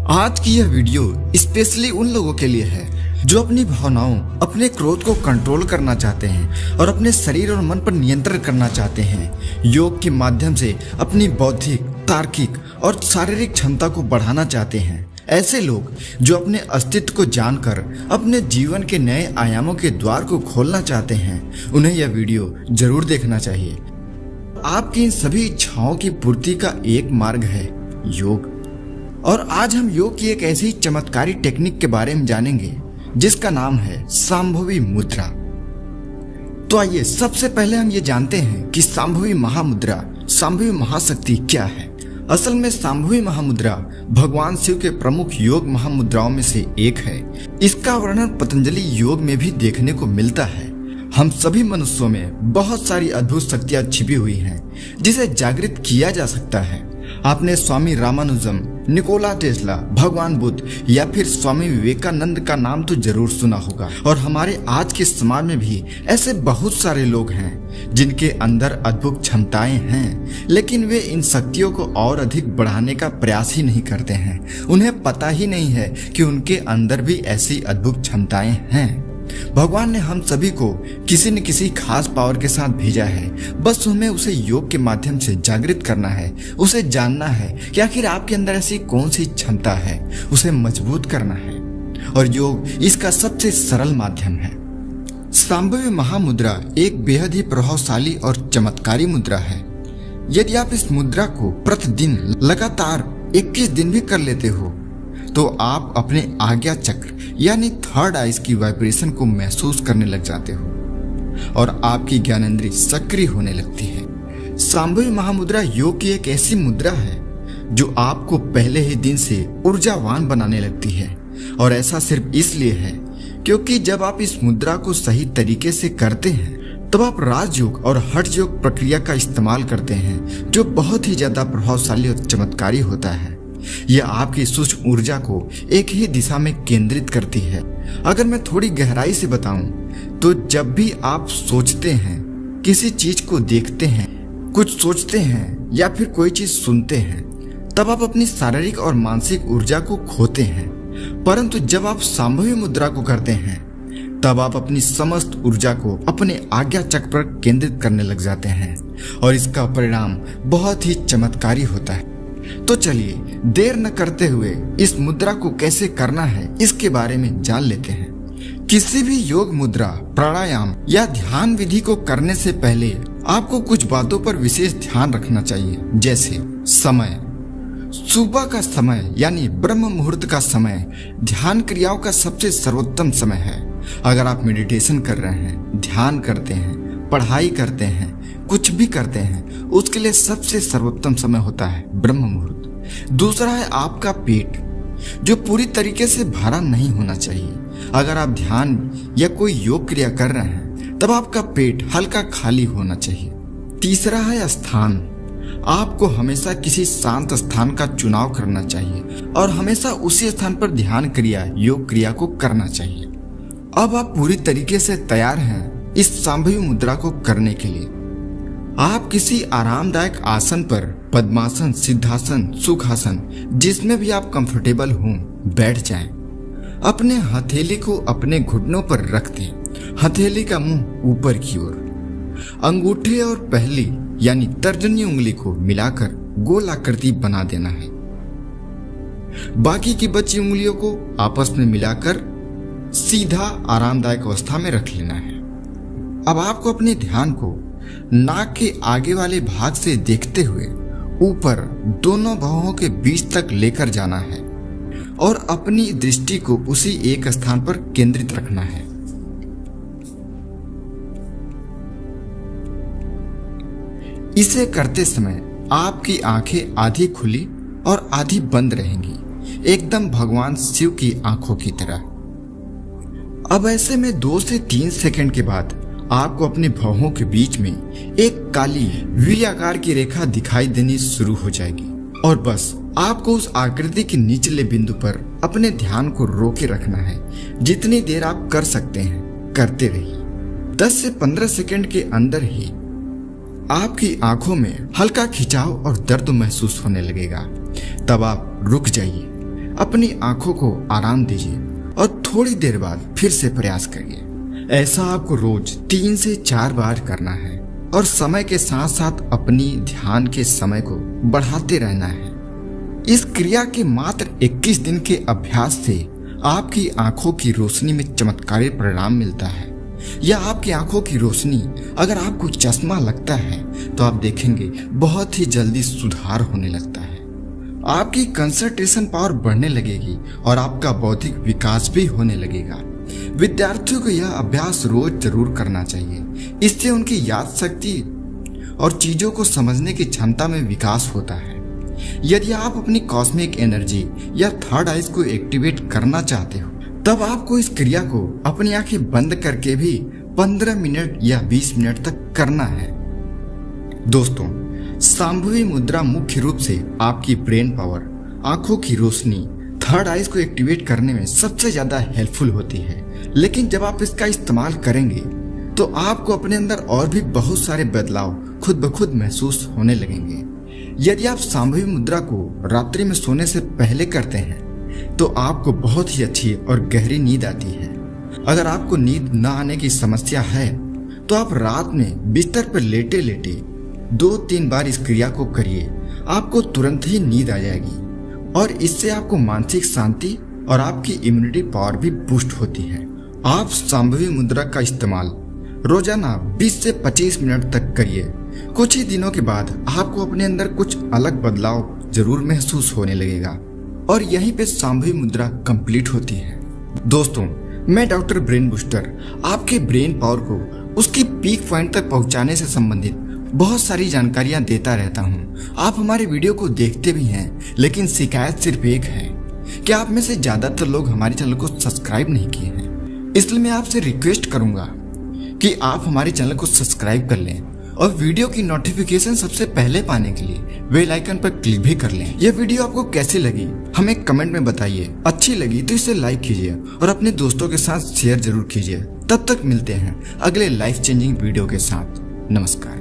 आज की यह वीडियो स्पेशली उन लोगों के लिए है जो अपनी भावनाओं, अपने क्रोध को कंट्रोल करना चाहते हैं और अपने शरीर और मन पर नियंत्रण करना चाहते हैं। योग के माध्यम से अपनी बौद्धिक, तार्किक और शारीरिक क्षमता को बढ़ाना चाहते हैं। ऐसे लोग जो अपने अस्तित्व को जानकर अपने जीवन के नए आयामों के द्वार को खोलना चाहते हैं, उन्हें यह वीडियो जरूर देखना चाहिए। आपकी इन सभी इच्छाओं की पूर्ति का एक मार्ग है योग। और आज हम योग की एक ऐसी चमत्कारी टेक्निक के बारे में जानेंगे जिसका नाम है सांभवी मुद्रा। तो आइए सबसे पहले हम ये जानते हैं कि सांभवी महामुद्रा, सांभवी महाशक्ति क्या है। असल में सांभवी महामुद्रा भगवान शिव के प्रमुख योग महामुद्राओं में से एक है। इसका वर्णन पतंजलि योग में भी देखने को मिलता है। हम सभी मनुष्यों में बहुत सारी अद्भुत शक्तियां छिपी हुई हैं जिसे जागृत किया जा सकता है। आपने स्वामी रामानुजम, निकोला टेस्ला, भगवान बुद्ध या फिर स्वामी विवेकानंद का नाम तो जरूर सुना होगा। और हमारे आज के समाज में भी ऐसे बहुत सारे लोग हैं जिनके अंदर अद्भुत क्षमताएं हैं, लेकिन वे इन शक्तियों को और अधिक बढ़ाने का प्रयास ही नहीं करते हैं। उन्हें पता ही नहीं है कि उनके अंदर भी ऐसी अद्भुत क्षमताएं हैं। भगवान ने हम सभी को किसी न किसी खास पावर के साथ भेजा है। बस हमें उसे योग के माध्यम से जागृत करना है, उसे जानना है कि आखिर आपके अंदर ऐसी कौन सी क्षमता है, उसे मजबूत करना है। और योग इसका सबसे सरल माध्यम है। सांभवी महामुद्रा एक बेहद ही प्रभावशाली और चमत्कारी मुद्रा है। यदि आप इस मुद्रा को प्रतिदिन लगातार 21 दिन भी कर लेते हो तो आप अपने आज्ञा चक्र यानी थर्ड आइज की वाइब्रेशन को महसूस करने लग जाते हो और आपकी ज्ञानेंद्री सक्रिय होने लगती है। सांभवी महामुद्रा योग की एक ऐसी मुद्रा है जो आपको पहले ही दिन से ऊर्जावान बनाने लगती है। और ऐसा सिर्फ इसलिए है क्योंकि जब आप इस मुद्रा को सही तरीके से करते हैं तब आप राजयोग और हठ योग प्रक्रिया का इस्तेमाल करते हैं, जो बहुत ही ज्यादा प्रभावशाली और चमत्कारी होता है। यह आपकी सूक्ष्म ऊर्जा को एक ही दिशा में केंद्रित करती है। अगर मैं थोड़ी गहराई से बताऊं तो जब भी आप सोचते हैं, किसी चीज को देखते हैं, कुछ सोचते हैं या फिर कोई चीज सुनते हैं, तब आप अपनी शारीरिक और मानसिक ऊर्जा को खोते हैं। परंतु जब आप सांभवी मुद्रा को करते हैं तब आप अपनी समस्त ऊर्जा को अपने आज्ञा चक्र पर केंद्रित करने लग जाते हैं और इसका परिणाम बहुत ही चमत्कारी होता है। तो चलिए देर न करते हुए इस मुद्रा को कैसे करना है इसके बारे में जान लेते हैं। किसी भी योग मुद्रा, प्राणायाम या ध्यान विधि को करने से पहले आपको कुछ बातों पर विशेष ध्यान रखना चाहिए, जैसे समय। सुबह का समय यानी ब्रह्म मुहूर्त का समय ध्यान क्रियाओं का सबसे सर्वोत्तम समय है। अगर आप मेडिटेशन कर रहे हैं, ध्यान करते हैं, पढ़ाई करते हैं, कुछ भी करते हैं, उसके लिए सबसे सर्वोत्तम समय होता है ब्रह्म मुहूर्त। दूसरा है आपका पेट, जो पूरी तरीके से भरा नहीं होना चाहिए। अगर आप ध्यान या कोई योग क्रिया कर रहे हैं तब आपका पेट हल्का खाली होना चाहिए। तीसरा है स्थान। आपको हमेशा किसी शांत स्थान का चुनाव करना चाहिए और हमेशा उसी स्थान पर ध्यान क्रिया, योग क्रिया को करना चाहिए। अब आप पूरी तरीके से तैयार हैं इस सांभवी मुद्रा को करने के लिए। आप किसी आरामदायक आसन पर, पद्मासन, सिद्धासन, सुखासन, जिसमें भी आप कंफर्टेबल हों, बैठ जाएं। अपने हथेली को अपने घुटनों पर रख दें, हथेली का मुंह ऊपर की ओर। अंगूठे और पहली यानी तर्जनी उंगली को मिलाकर गोल आकृति बना देना है। बाकी की बची उंगलियों को आपस में मिलाकर सीधा आरामदायक अवस्था में रख लेना है। अब आपको अपने ध्यान को नाक के आगे वाले भाग से देखते हुए ऊपर दोनों भौहों के बीच तक लेकर जाना है और अपनी दृष्टि को उसी एक स्थान पर केंद्रित रखना है। इसे करते समय आपकी आंखें आधी खुली और आधी बंद रहेंगी, एकदम भगवान शिव की आंखों की तरह। अब ऐसे में 2 से 3 सेकंड के बाद आपको अपने भौहों के बीच में एक काली वी आकार की रेखा दिखाई देनी शुरू हो जाएगी और बस आपको उस आकृति के निचले बिंदु पर अपने ध्यान को रोके रखना है। जितनी देर आप कर सकते हैं करते रहिए। 10 से 15 सेकंड के अंदर ही आपकी आंखों में हल्का खिंचाव और दर्द महसूस होने लगेगा। तब आप रुक जाइए, अपनी आंखों को आराम दीजिए और थोड़ी देर बाद फिर से प्रयास करिए। ऐसा आपको रोज 3 से 4 बार करना है और समय के साथ साथ अपनी ध्यान के समय को बढ़ाते रहना है। इस क्रिया के मात्र 21 दिन के अभ्यास से आपकी आंखों की रोशनी में चमत्कारी परिणाम मिलता है। या आपकी आंखों की रोशनी अगर आपको चश्मा लगता है तो आप देखेंगे बहुत ही जल्दी सुधार होने लगता है। आपकी कंसंट्रेशन पावर बढ़ने लगेगी और आपका बौद्धिक विकास भी होने लगेगा। विद्यार्थियों को यह अभ्यास रोज जरूर करना चाहिए। इससे उनकी याद शक्ति और चीजों को समझने की क्षमता में विकास होता है। यदि आप अपनी कॉस्मिक एनर्जी या थर्ड आइज को एक्टिवेट करना चाहते हो तब आपको इस क्रिया को अपनी आंखें बंद करके भी 15 मिनट या 20 मिनट तक करना है। दोस्तों, सांभवी मुद्रा मुख्य रूप से आपकी ब्रेन पावर, आंखों की रोशनी, थर्ड आइज को एक्टिवेट करने में सबसे ज्यादा हेल्पफुल होती है। लेकिन जब आप इसका इस्तेमाल करेंगे तो आपको अपने अंदर और भी बहुत सारे बदलाव खुद ब खुद महसूस होने लगेंगे। यदि आप सांभवी मुद्रा को रात्रि में सोने से पहले करते हैं तो आपको बहुत ही अच्छी और गहरी नींद आती है। अगर आपको नींद न आने की समस्या है तो आप रात में बिस्तर पर लेटे लेटे 2-3 बार इस क्रिया को करिए। आपको तुरंत ही नींद आ जाएगी और इससे आपको मानसिक शांति और आपकी इम्यूनिटी पावर भी बूस्ट होती है। आप सांभवी मुद्रा का इस्तेमाल रोजाना 20 से 25 मिनट तक करिए। कुछ ही दिनों के बाद आपको अपने अंदर कुछ अलग बदलाव जरूर महसूस होने लगेगा और यहीं पे सांभवी मुद्रा कंप्लीट होती है। दोस्तों, मैं डॉक्टर ब्रेन बूस्टर आपके ब्रेन पावर को उसकी पीक पॉइंट तक पहुंचाने से संबंधित बहुत सारी जानकारियां देता रहता हूं। आप हमारे वीडियो को देखते भी हैं, लेकिन शिकायत सिर्फ एक है कि आप में से ज्यादातर लोग हमारे चैनल को सब्सक्राइब नहीं किए हैं। इसलिए मैं आपसे रिक्वेस्ट करूंगा कि आप हमारे चैनल को सब्सक्राइब कर लें और वीडियो की नोटिफिकेशन सबसे पहले पाने के लिए बेल आइकन पर क्लिक भी कर लें। यह वीडियो आपको कैसी लगी हमें कमेंट में बताइए। अच्छी लगी तो इसे लाइक कीजिए और अपने दोस्तों के साथ शेयर जरूर कीजिए। तब तक मिलते हैं अगले लाइफ चेंजिंग वीडियो के साथ। नमस्कार।